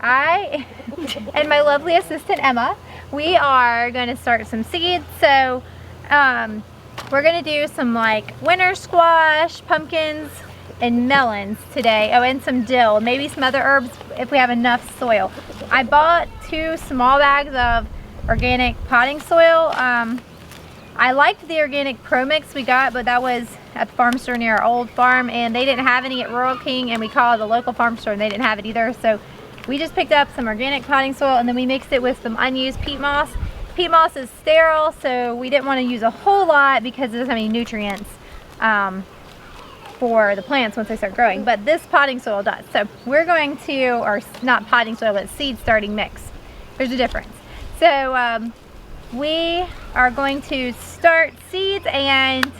I and my lovely assistant Emma, we are going to start some seeds. So we're going to do some like winter squash, pumpkins, and melons today. Oh, and some dill, maybe some other herbs if we have enough soil. I bought 2 small bags of organic potting soil. I liked the organic pro mix we got, but that was at the farm store near our old farm, and they didn't have any at Rural King, and we called the local farm store and they didn't have it either. So we just picked up some organic potting soil, and then we mixed it with some unused peat moss. Peat moss is sterile, so we didn't want to use a whole lot because it doesn't have any nutrients for the plants once they start growing, but this potting soil does. So we're going to, or not potting soil, but seed starting mix. There's a difference. So we are going to start seeds, and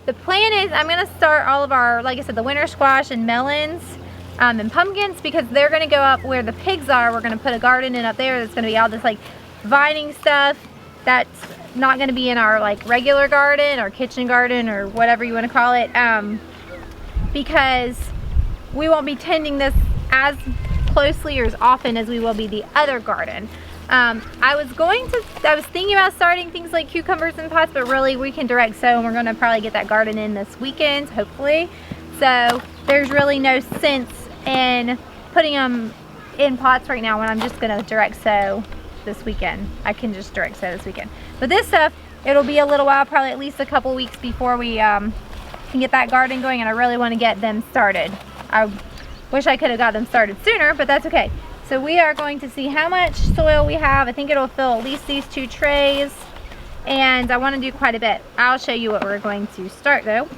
the plan is I'm going to start all of our, like I said, the winter squash and melons and pumpkins, because they're going to go up where the pigs are. We're going to put a garden in up there that's going to be all this like vining stuff that's not going to be in our like regular garden or kitchen garden or whatever you want to call it, because we won't be tending this as closely or as often as we will be the other garden. I was thinking about starting things like cucumbers in pots, but really we can direct sow, and we're going to probably get that garden in this weekend, hopefully. So there's really no sense in putting them in pots right now when I'm just going to direct sow this weekend. I can just direct sow this weekend. But this stuff, it'll be a little while, probably at least a couple weeks before we can get that garden going, and I really want to get them started. I wish I could have got them started sooner, but that's okay. So we are going to see how much soil we have. I think it'll fill at least these 2 trays, and I want to do quite a bit. I'll show you what we're going to start though.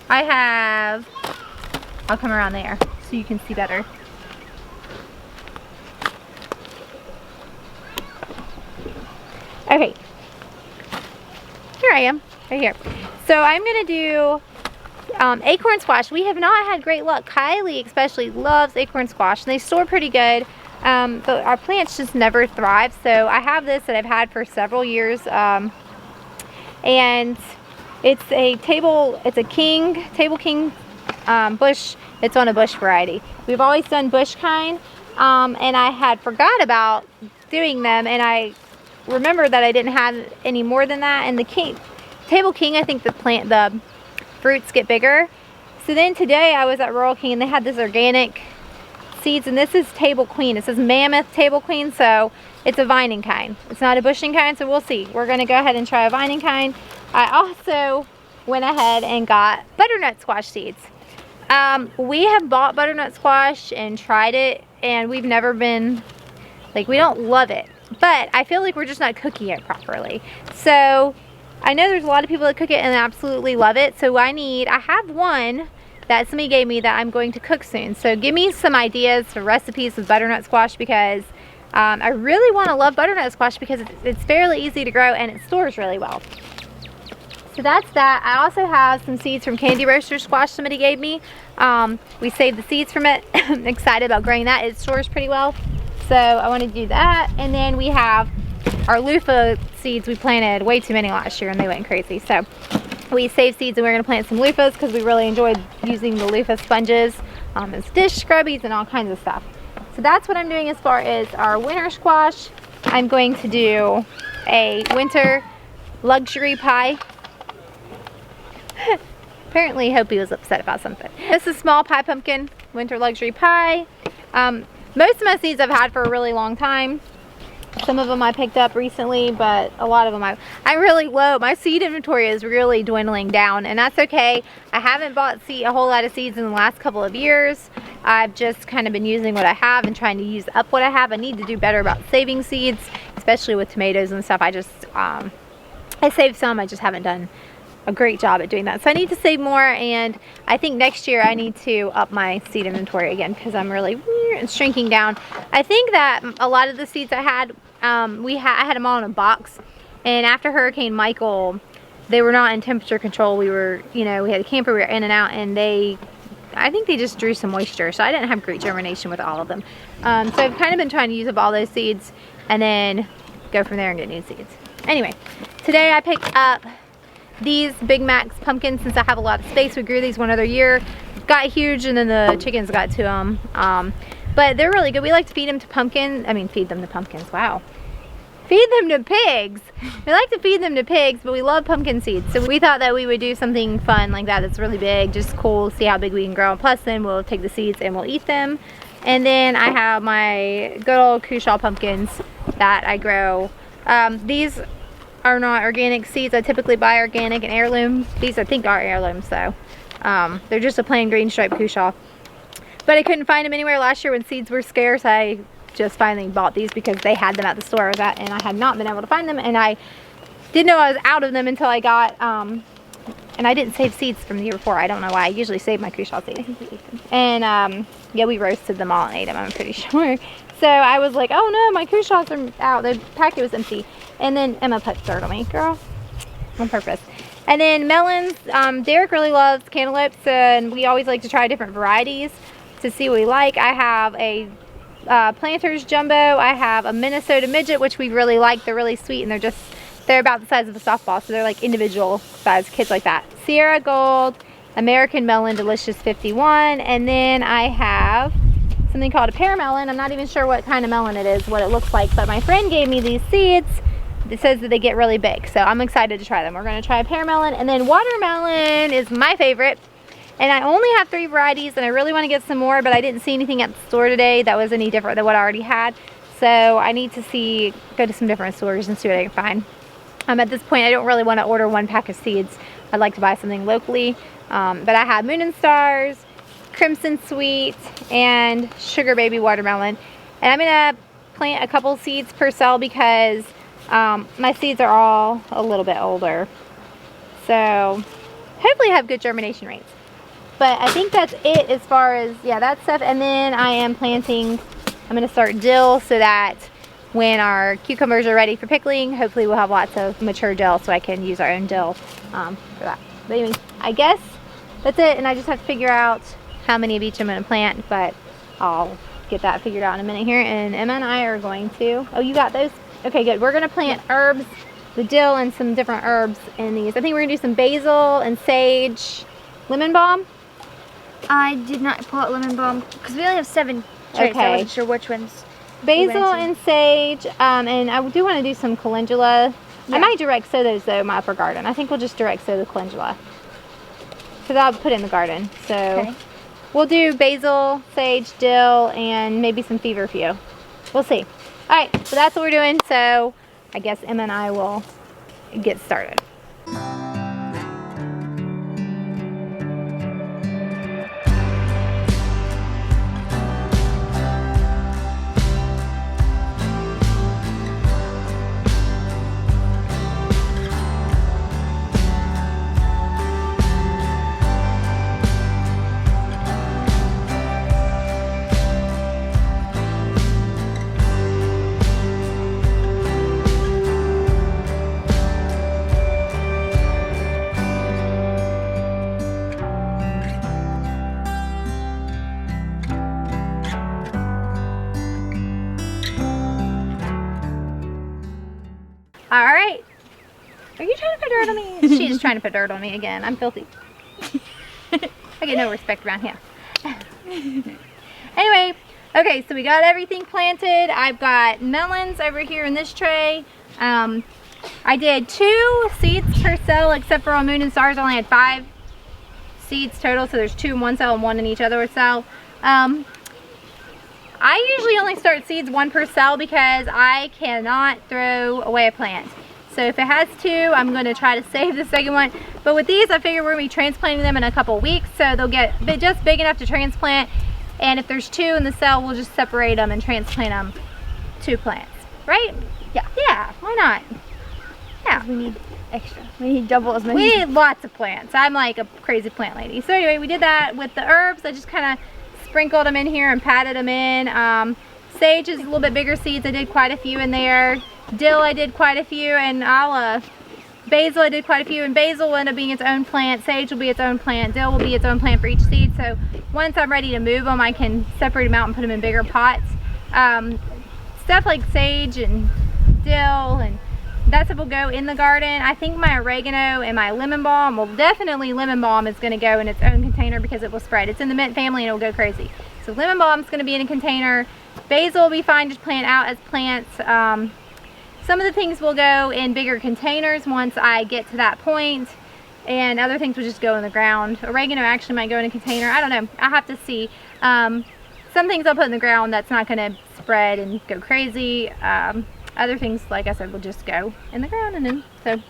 I'll come around there so you can see better. Okay, here I am, right here. So I'm gonna do acorn squash. We have not had great luck. Kylie especially loves acorn squash, and they store pretty good, but our plants just never thrive. So I have this that I've had for several years, and it's a table king bush. It's on a bush variety. We've always done bush kind, and I had forgot about doing them, and I remember that I didn't have any more than that. And the table king, I think the fruits get bigger. So then today I was at Rural King, and they had this organic seeds, and this is table queen. It says mammoth table queen, so it's a vining kind. It's not a bushing kind, so we'll see. We're gonna go ahead and try a vining kind. I also went ahead and got butternut squash seeds. We have bought butternut squash and tried it, and we've never been, like, we don't love it, but I feel like we're just not cooking it properly. So I know there's a lot of people that cook it and absolutely love it. So I have one that somebody gave me that I'm going to cook soon. So give me some ideas for recipes with butternut squash, because I really want to love butternut squash because it's fairly easy to grow and it stores really well. So that's that. I also have some seeds from Candy Roaster squash somebody gave me. We saved the seeds from it. I'm excited about growing that. It stores pretty well. So I want to do that. And then we have our Luffa seeds. We planted way too many last year and they went crazy. So we saved seeds, and we're going to plant some loofahs because we really enjoyed using the loofah sponges as dish scrubbies and all kinds of stuff. So that's what I'm doing as far as our winter squash. I'm going to do a winter luxury pie. Apparently Hopi was upset about something. This is small pie pumpkin winter luxury pie. Most of my seeds I've had for a really long time. Some of them I picked up recently, but a lot of them I'm really low. My seed inventory is really dwindling down, and that's okay. I haven't bought a whole lot of seeds in the last couple of years. I've just kind of been using what I have and trying to use up what I have. I need to do better about saving seeds, especially with tomatoes and stuff. I saved some, I just haven't done a great job at doing that. So I need to save more, and I think next year I need to up my seed inventory again because I'm really shrinking down. I think that a lot of the seeds I had, I had them all in a box, and after Hurricane Michael, they were not in temperature control. We had a camper, we were in and out, and I think they just drew some moisture, so I didn't have great germination with all of them. So I've kind of been trying to use up all those seeds and then go from there and get new seeds. Anyway, today I picked up these Big Macs pumpkins since I have a lot of space. We grew these one other year, got huge, and then the chickens got to them. But they're really good. We like to feed them to pumpkins. I mean, feed them to pumpkins. Wow. Feed them to pigs. We like to feed them to pigs, but we love pumpkin seeds. So we thought that we would do something fun like that that's really big, just cool, see how big we can grow. Plus then we'll take the seeds and we'll eat them. And then I have my good old Cushaw pumpkins that I grow. These are not organic seeds. I typically buy organic and heirloom. These I think are heirlooms though. They're just a plain green striped Cushaw. But I couldn't find them anywhere last year when seeds were scarce. I just finally bought these because they had them at the store I was at, and I had not been able to find them, and I didn't know I was out of them until I got and I didn't save seeds from the year before. I don't know why. I usually save my Cushaw seeds. And yeah, we roasted them all and ate them, I'm pretty sure. So I was like, oh no, my Cushaws are out. The packet was empty. And then Emma put dirt on me, girl, on purpose. And then melons, Derek really loves cantaloupes, and we always like to try different varieties to see what we like. I have a Planters Jumbo. I have a Minnesota Midget, which we really like. They're really sweet, and they're about the size of a softball, so they're like individual size kids like that. Sierra Gold, American Melon Delicious 51, and then I have something called a pear melon. I'm not even sure what kind of melon it is, what it looks like, but my friend gave me these seeds. It says that they get really big, so I'm excited to try them. We're going to try a pear melon, and then watermelon is my favorite. And I only have 3 varieties, and I really want to get some more, but I didn't see anything at the store today that was any different than what I already had. So I need to go to some different stores and see what I can find. At this point, I don't really want to order 1 pack of seeds. I'd like to buy something locally. But I have Moon and Stars, Crimson Sweet, and Sugar Baby Watermelon. And I'm going to plant a couple seeds per cell because my seeds are all a little bit older. So hopefully I have good germination rates. But I think that's it as far as, yeah, that stuff. And then I am planting, I'm going to start dill so that when our cucumbers are ready for pickling, hopefully we'll have lots of mature dill so I can use our own dill for that. But anyway, I guess that's it. And I just have to figure out how many of each I'm going to plant, but I'll get that figured out in a minute here. And Emma and I are going to, oh, you got those? Okay, good. We're going to plant herbs, the dill and some different herbs in these. I think we're going to do some basil and sage, lemon balm. I did not pull out lemon balm because we only have 7 trays. Okay. So I wasn't sure which ones. Basil and sage, and I do want to do some calendula. Yeah. I might direct sow those though in my upper garden. I think we'll just direct sow the calendula because I'll put it in the garden. So okay. We'll do basil, sage, dill, and maybe some feverfew. We'll see. All right, so that's what we're doing. So I guess Emma and I will get started. All right. Are you trying to put dirt on me? She's trying to put dirt on me again. I'm filthy. I get no respect around here. Anyway, okay, so we got everything planted. I've got melons over here in this tray. I did 2 seeds per cell, except for on Moon and Stars. I only had 5 seeds total, so there's 2 in one cell and 1 in each other cell. I usually only start seeds 1 per cell because I cannot throw away a plant. So if it has 2, I'm going to try to save the second one. But with these, I figure we're going to be transplanting them in a couple weeks, so they'll get just big enough to transplant. And if there's 2 in the cell, we'll just separate them and transplant them 2 plants, right? Yeah. Yeah, why not? Yeah. We need extra. We need double as many. We need lots of plants. I'm like a crazy plant lady. So anyway, we did that with the herbs. I just kind of sprinkled them in here and patted them in. Sage is a little bit bigger seeds. I did quite a few in there. Dill I did quite a few, and basil I did quite a few, and basil will end up being its own plant. Sage will be its own plant. Dill will be its own plant for each seed. So once I'm ready to move them, I can separate them out and put them in bigger pots. Stuff like sage and dill and that stuff will go in the garden. I think my oregano and my lemon balm, well, definitely lemon balm is going to go in its own container because it will spread. It's in the mint family and it will go crazy. So lemon balm is going to be in a container. Basil will be fine, just plant out as plants. Some of the things will go in bigger containers once I get to that point, and other things will just go in the ground. Oregano actually might go in a container. I don't know. I'll have to see. Some things I'll put in the ground that's not going to spread and go crazy. Other things, like I said, will just go in the ground, and then so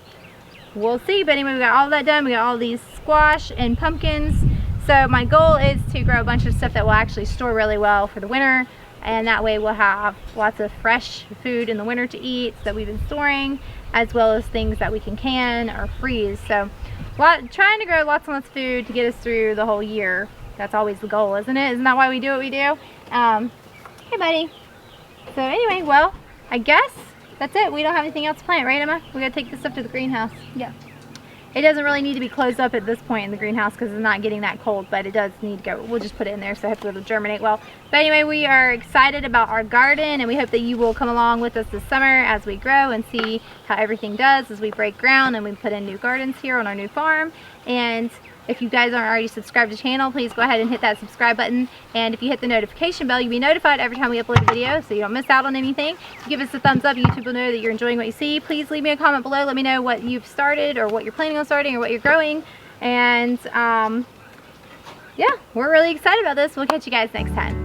we'll see. But anyway, we got all that done. We got all these squash and pumpkins. So my goal is to grow a bunch of stuff that will actually store really well for the winter. And that way we'll have lots of fresh food in the winter to eat that we've been storing, as well as things that we can or freeze. So trying to grow lots and lots of food to get us through the whole year. That's always the goal, isn't it? Isn't that why we do what we do? Hey buddy. So anyway, well, I guess that's it. We don't have anything else to plant, right, Emma? We gotta take this stuff to the greenhouse. Yeah. It doesn't really need to be closed up at this point in the greenhouse because it's not getting that cold, but it does need to go. We'll just put it in there so hopefully it'll germinate well. But anyway, we are excited about our garden, and we hope that you will come along with us this summer as we grow and see how everything does as we break ground and we put in new gardens here on our new farm. And if you guys aren't already subscribed to the channel, please go ahead and hit that subscribe button. And if you hit the notification bell, you'll be notified every time we upload a video so you don't miss out on anything. Give us a thumbs up. YouTube will know that you're enjoying what you see. Please leave me a comment below. Let me know what you've started or what you're planning on starting or what you're growing. And yeah, we're really excited about this. We'll catch you guys next time.